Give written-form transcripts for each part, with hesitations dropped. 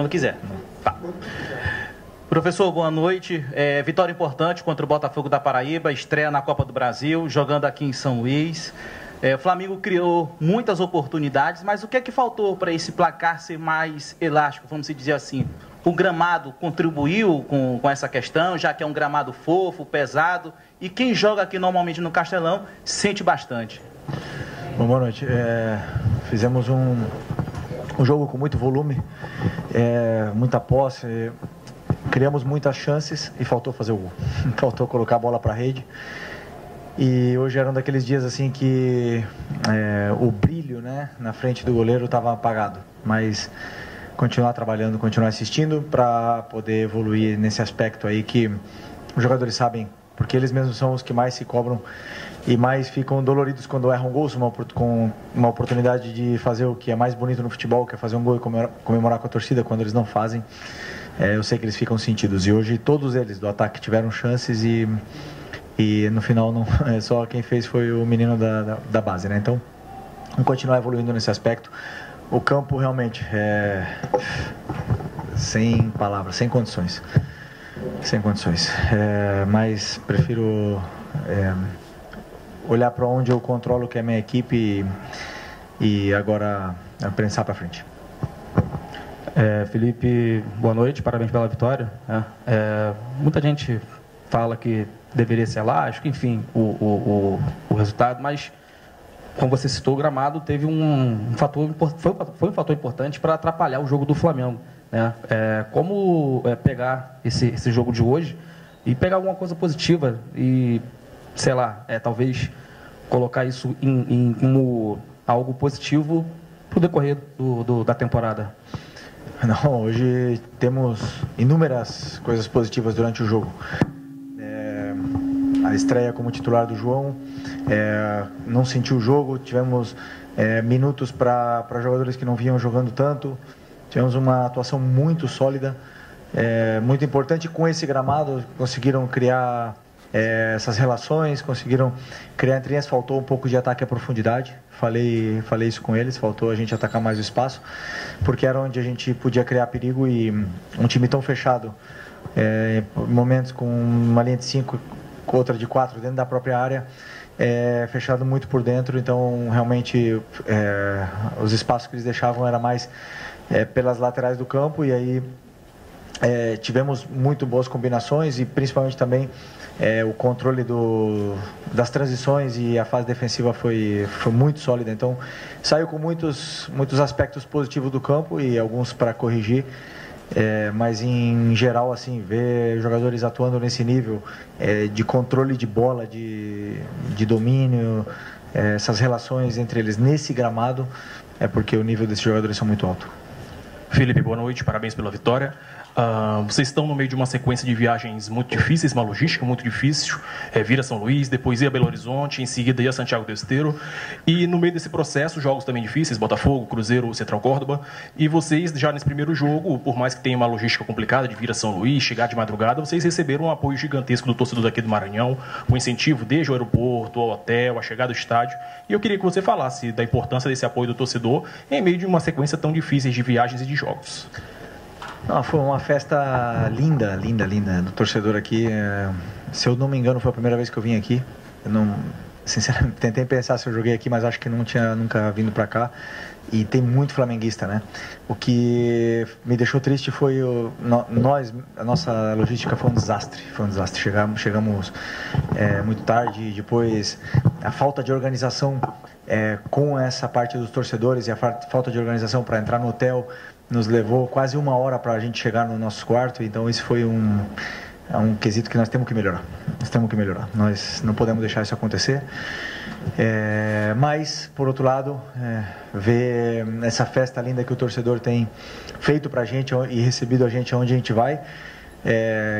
Quando quiser. Tá. Professor, boa noite. Vitória importante contra o Botafogo da Paraíba, estreia na Copa do Brasil, jogando aqui em São Luís. O Flamengo criou muitas oportunidades, mas o que é que faltou para esse placar ser mais elástico, vamos dizer assim? O gramado contribuiu com essa questão, já que é um gramado fofo, pesado, e quem joga aqui normalmente no Castelão sente bastante. Bom, boa noite. Fizemos um jogo com muito volume, muita posse, criamos muitas chances e faltou fazer o gol. Faltou colocar a bola para a rede. E hoje era um daqueles dias assim que o brilho, né, na frente do goleiro estava apagado. Mas continuar trabalhando, continuar assistindo para poder evoluir nesse aspecto aí que os jogadores sabem, porque eles mesmos são os que mais se cobram e mais ficam doloridos quando erram gols, com uma oportunidade de fazer o que é mais bonito no futebol, que é fazer um gol e comemorar com a torcida quando eles não fazem. Eu sei que eles ficam sentidos. E hoje todos eles do ataque tiveram chances e no final não, só quem fez foi o menino da base, né? Então, vamos continuar evoluindo nesse aspecto. O campo realmente sem palavras, sem condições. Sem condições. Mas prefiro olhar para onde eu controlo, que é a minha equipe, e agora pensar para frente. Felipe, boa noite, parabéns pela vitória. Muita gente fala que deveria ser elástico, enfim, o resultado, mas como você citou, o gramado teve foi um fator importante para atrapalhar o jogo do Flamengo, né? Como pegar esse jogo de hoje e pegar alguma coisa positiva e, sei lá, talvez colocar isso como algo positivo para o decorrer da temporada? Não, hoje temos inúmeras coisas positivas durante o jogo. A estreia como titular do João, não sentiu o jogo, tivemos minutos para jogadores que não vinham jogando tanto, tivemos uma atuação muito sólida, muito importante. Com esse gramado conseguiram criar essas relações, conseguiram criar entre eles. Faltou um pouco de ataque à profundidade, falei isso com eles, faltou a gente atacar mais o espaço, porque era onde a gente podia criar perigo. E um time tão fechado, momentos com uma linha de 5, outra de 4 dentro da própria área, fechado muito por dentro, então realmente os espaços que eles deixavam era mais pelas laterais do campo. E aí tivemos muito boas combinações e principalmente também o controle das transições, e a fase defensiva foi muito sólida. Então saiu com muitos aspectos positivos do campo e alguns para corrigir. Mas em geral, assim, ver jogadores atuando nesse nível de controle de bola, de domínio, essas relações entre eles nesse gramado, porque o nível desses jogadores são muito alto. Felipe, boa noite, parabéns pela vitória. Vocês estão no meio de uma sequência de viagens muito difíceis, uma logística muito difícil, vir a São Luís, depois ir a Belo Horizonte, em seguida ir a Santiago del Estero, e no meio desse processo, jogos também difíceis, Botafogo, Cruzeiro, Central Córdoba, e vocês já nesse primeiro jogo, por mais que tenha uma logística complicada de vir a São Luís, chegar de madrugada, vocês receberam um apoio gigantesco do torcedor daqui do Maranhão, um incentivo desde o aeroporto, ao hotel, a chegada do estádio, e eu queria que você falasse da importância desse apoio do torcedor em meio de uma sequência tão difícil de viagens e de jogos. Não, foi uma festa linda, linda, linda do torcedor aqui. Se eu não me engano, foi a primeira vez que eu vim aqui. Eu não, sinceramente, tentei pensar se eu joguei aqui, mas acho que não tinha nunca vindo para cá. E tem muito flamenguista, né? O que me deixou triste foi a nossa logística foi um desastre. Foi um desastre. Chegamos muito tarde, depois a falta de organização com essa parte dos torcedores e a falta de organização para entrar no hotel nos levou quase 1 hora para a gente chegar no nosso quarto. Então isso foi um quesito que nós temos que melhorar. Nós não podemos deixar isso acontecer. Mas, por outro lado, ver essa festa linda que o torcedor tem feito para a gente e recebido a gente aonde a gente vai,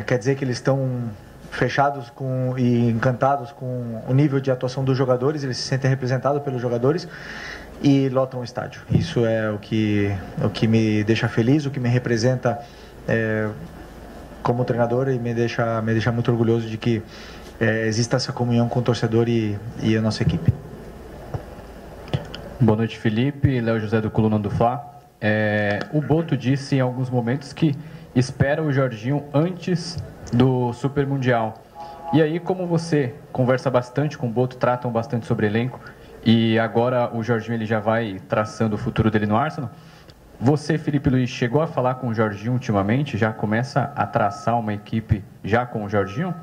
quer dizer que eles estão fechados e encantados com o nível de atuação dos jogadores. Eles se sentem representados pelos jogadores e lotam o estádio. Isso é o que me deixa feliz, o que me representa como treinador, e me deixa muito orgulhoso de que exista essa comunhão com o torcedor e a nossa equipe. Boa noite, Felipe. Léo José do Coluna do Fla. O Boto disse em alguns momentos que espera o Jorginho antes do Super Mundial. E aí, como você conversa bastante com o Boto, tratam bastante sobre elenco, e agora o Jorginho ele já vai traçando o futuro dele no Arsenal, você, Felipe Luiz, chegou a falar com o Jorginho ultimamente? Já começa a traçar uma equipe já com o Jorginho?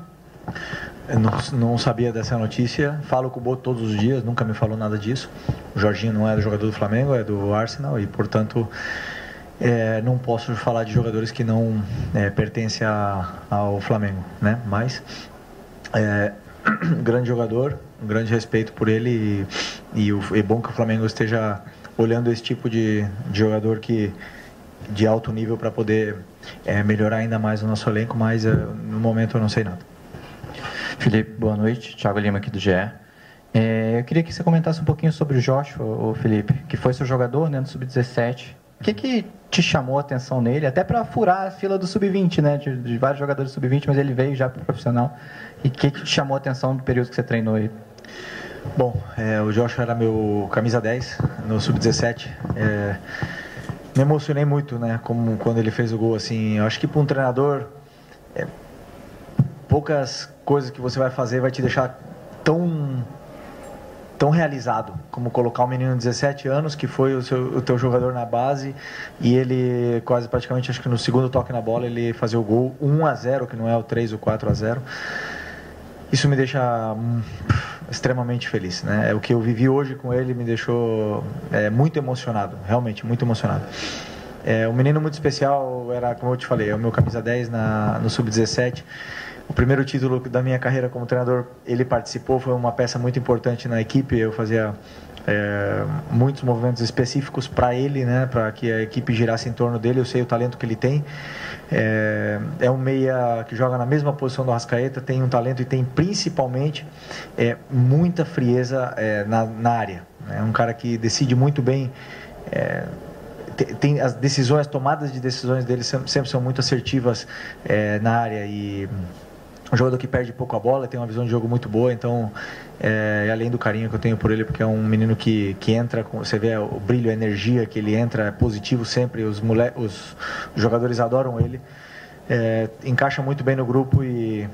Eu não sabia dessa notícia. Falo com o Boto todos os dias, nunca me falou nada disso. O Jorginho não é do jogador do Flamengo, é do Arsenal, e portanto não posso falar de jogadores que não pertencem ao Flamengo, né? Mas um grande jogador, um grande respeito por ele, e é bom que o Flamengo esteja olhando esse tipo de jogador de alto nível para poder melhorar ainda mais o nosso elenco, mas no momento eu não sei nada. Felipe, boa noite. Thiago Lima aqui do GE. Eu queria que você comentasse um pouquinho sobre o Joshua, o Felipe, que foi seu jogador, né, no Sub-17. O que te chamou a atenção nele, até para furar a fila do Sub-20, né, de vários jogadores do Sub-20, mas ele veio já para o profissional. E o que te chamou a atenção do período que você treinou aí? Bom, o Joshua era meu camisa 10 no Sub-17. Me emocionei muito, né, como quando ele fez o gol, assim. Eu acho que para um treinador, poucas coisas que você vai fazer vai te deixar tão realizado como colocar um menino de 17 anos que foi o teu jogador na base, e ele quase praticamente, acho que no segundo toque na bola, ele fazia o gol 1-0, que não é o 3 ou 4-0. Isso me deixa extremamente feliz, né? O que eu vivi hoje com ele me deixou muito emocionado, realmente muito emocionado. Um menino muito especial, era, como eu te falei, é o meu camisa 10 no Sub-17. O primeiro título da minha carreira como treinador, ele participou, foi uma peça muito importante na equipe. Eu fazia muitos movimentos específicos para ele, né, para que a equipe girasse em torno dele. Eu sei o talento que ele tem. É um meia que joga na mesma posição do Arrascaeta, tem um talento e tem principalmente muita frieza na área. É um cara que decide muito bem. Tem as decisões, as tomadas de decisões dele sempre são muito assertivas na área, e um jogador que perde pouco a bola, tem uma visão de jogo muito boa. Então, além do carinho que eu tenho por ele, porque é um menino que entra, você vê o brilho, a energia que ele entra, é positivo sempre, os jogadores adoram ele, encaixa muito bem no grupo, e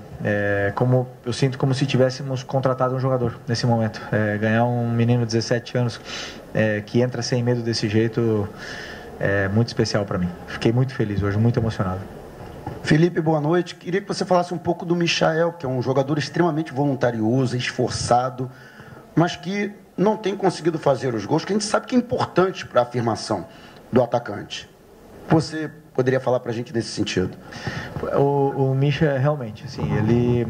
eu sinto como se tivéssemos contratado um jogador nesse momento. Ganhar um menino de 17 anos que entra sem medo desse jeito é muito especial para mim. Fiquei muito feliz hoje, muito emocionado. Felipe, boa noite. Queria que você falasse um pouco do Michael, que é um jogador extremamente voluntarioso, esforçado, mas que não tem conseguido fazer os gols, que a gente sabe que é importante para a afirmação do atacante. Você poderia falar para a gente nesse sentido? O Micha, realmente, assim, ele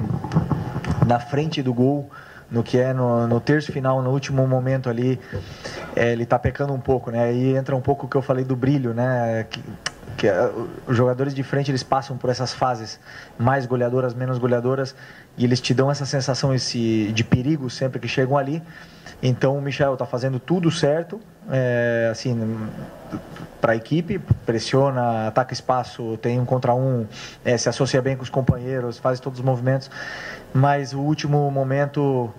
na frente do gol, no terço final, no último momento ali, ele está pecando um pouco, né? Aí entra um pouco o que eu falei do brilho, né? Que os jogadores de frente, eles passam por essas fases mais goleadoras, menos goleadoras, e eles te dão essa sensação de perigo sempre que chegam ali. Então o Michael está fazendo tudo certo, assim, para a equipe, pressiona, ataca espaço, tem um contra um, se associa bem com os companheiros, faz todos os movimentos, mas o último momento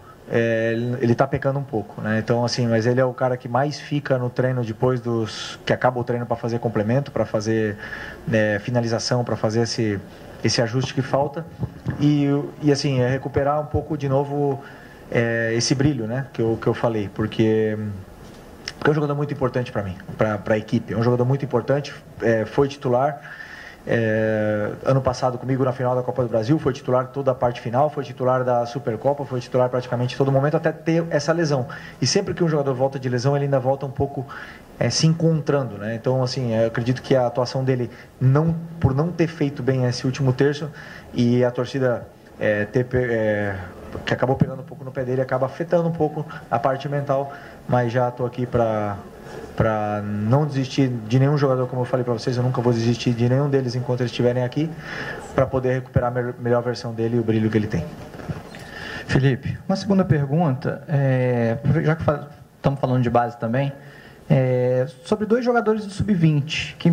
ele está pecando um pouco, né? Então, assim, mas ele é o cara que mais fica no treino depois que acaba o treino, para fazer complemento, para fazer finalização, para fazer esse ajuste que falta, e assim, recuperar um pouco de novo esse brilho, né, que eu falei, porque é um jogador muito importante para mim, para a equipe. É um jogador muito importante, foi titular ano passado comigo na final da Copa do Brasil, foi titular toda a parte final, foi titular da Supercopa, foi titular praticamente todo momento até ter essa lesão. E sempre que um jogador volta de lesão, ele ainda volta um pouco se encontrando, né? Então, assim, eu acredito que a atuação dele, por não ter feito bem esse último terço, e a torcida que acabou pegando um pouco no pé dele, acaba afetando um pouco a parte mental, mas já estou aqui para não desistir de nenhum jogador, como eu falei para vocês. Eu nunca vou desistir de nenhum deles enquanto eles estiverem aqui, para poder recuperar a melhor versão dele e o brilho que ele tem. Felipe, uma segunda pergunta, já que estamos falando de base também, sobre dois jogadores do Sub-20, que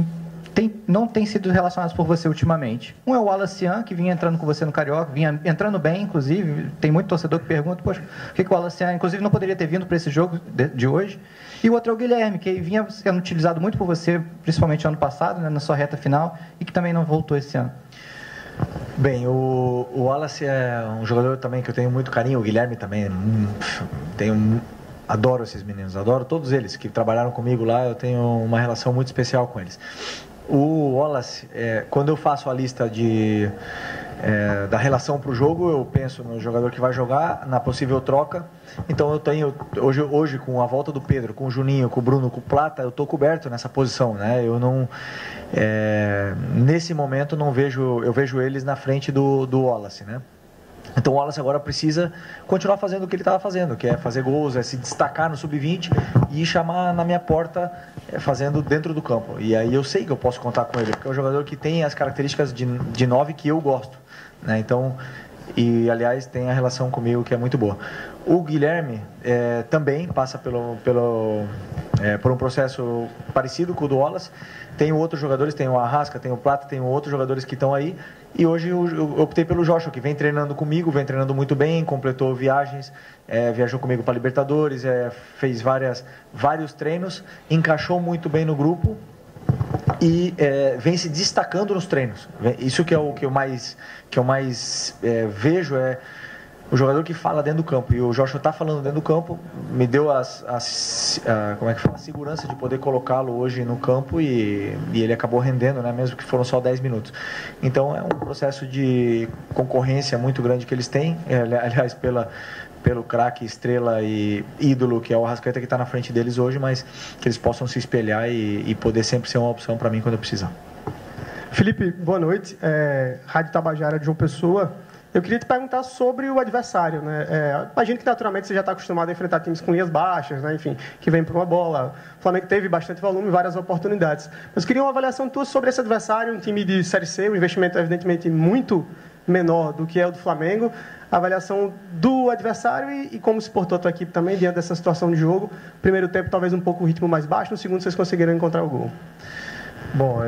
não têm sido relacionados por você ultimamente. Um é o Wallace Ian, que vinha entrando com você no Carioca, vinha entrando bem, inclusive. Tem muito torcedor que pergunta, poxa, por que o Wallace Ian, inclusive, não poderia ter vindo para esse jogo de hoje? E o outro é o Guilherme, que vinha sendo utilizado muito por você, principalmente ano passado, né, na sua reta final, e que também não voltou esse ano. Bem, o Wallace é um jogador também que eu tenho muito carinho, o Guilherme também, adoro esses meninos, adoro todos eles que trabalharam comigo lá, eu tenho uma relação muito especial com eles. O Wallace, quando eu faço a lista da relação para o jogo, eu penso no jogador que vai jogar, na possível troca. Então eu tenho, hoje com a volta do Pedro, com o Juninho, com o Bruno, com o Plata, eu estou coberto nessa posição, né? Eu não, nesse momento eu vejo eles na frente do Wallace, né? Então o Wallace agora precisa continuar fazendo o que ele estava fazendo, que é fazer gols, é se destacar no sub-20 e chamar na minha porta, fazendo dentro do campo. E aí eu sei que eu posso contar com ele, porque é um jogador que tem as características de 9 que eu gosto, né? Então, e aliás tem a relação comigo que é muito boa. O Guilherme também passa por um processo parecido com o do Wallace. Tem outros jogadores, tem o Arrasca, tem o Plata, tem outros jogadores que estão aí. E hoje eu optei pelo Joshua, que vem treinando comigo, vem treinando muito bem, completou viagens, viajou comigo para Libertadores, fez vários treinos, encaixou muito bem no grupo e vem se destacando nos treinos. Isso que é o que eu mais vejo, o jogador que fala dentro do campo. E o Joshua está falando dentro do campo, me deu a segurança de poder colocá-lo hoje no campo e ele acabou rendendo, né, mesmo que foram só 10 minutos. Então é um processo de concorrência muito grande que eles têm, aliás, pelo craque, estrela e ídolo que é o Arrascaeta, que está na frente deles hoje, mas que eles possam se espelhar e poder sempre ser uma opção para mim quando eu precisar. Felipe, boa noite. Rádio Tabajara de João Pessoa. Eu queria te perguntar sobre o adversário, né? Imagino que naturalmente você já está acostumado a enfrentar times com linhas baixas, né? Enfim, que vem para uma bola. O Flamengo teve bastante volume e várias oportunidades. Mas queria uma avaliação tua sobre esse adversário, um time de Série C, um investimento evidentemente muito menor do que é o do Flamengo. A avaliação do adversário e como se portou a tua equipe também diante dessa situação de jogo. Primeiro tempo talvez um pouco o ritmo mais baixo, no segundo vocês conseguiram encontrar o gol. Bom,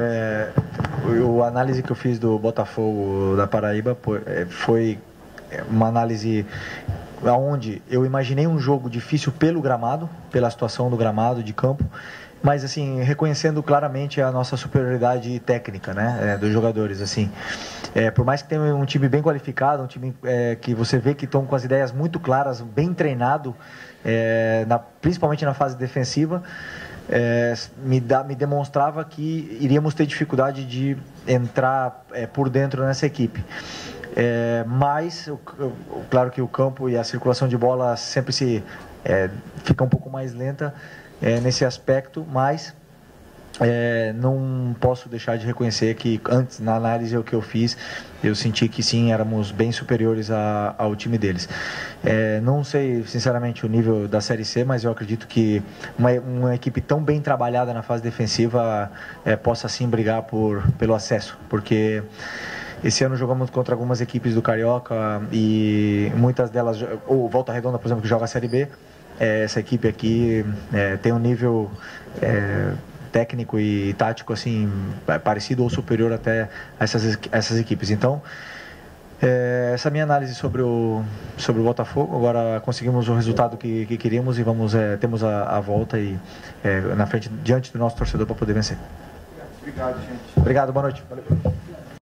a análise que eu fiz do Botafogo da Paraíba foi uma análise onde eu imaginei um jogo difícil pelo gramado, pela situação do gramado, de campo, mas assim, reconhecendo claramente a nossa superioridade técnica, né, dos jogadores, assim. Por mais que tenha um time bem qualificado, um time que você vê que estão com as ideias muito claras, bem treinado, principalmente na fase defensiva, me demonstrava que iríamos ter dificuldade de entrar por dentro nessa equipe. Mas, claro que o campo e a circulação de bola sempre fica um pouco mais lenta nesse aspecto, mas não posso deixar de reconhecer que antes, na análise que eu fiz, eu senti que sim, éramos bem superiores ao time deles. Não sei sinceramente o nível da Série C, mas eu acredito que uma equipe tão bem trabalhada na fase defensiva possa sim brigar pelo acesso, porque esse ano jogamos contra algumas equipes do Carioca e muitas delas, ou Volta Redonda, por exemplo, que joga a Série B. Essa equipe aqui tem um nível técnico e tático assim parecido ou superior até a essas equipes. Então, essa é a minha análise sobre o Botafogo. Agora conseguimos o resultado que queríamos e temos a volta e na frente, diante do nosso torcedor, para poder vencer. Obrigado, gente. Obrigado, boa noite. Valeu.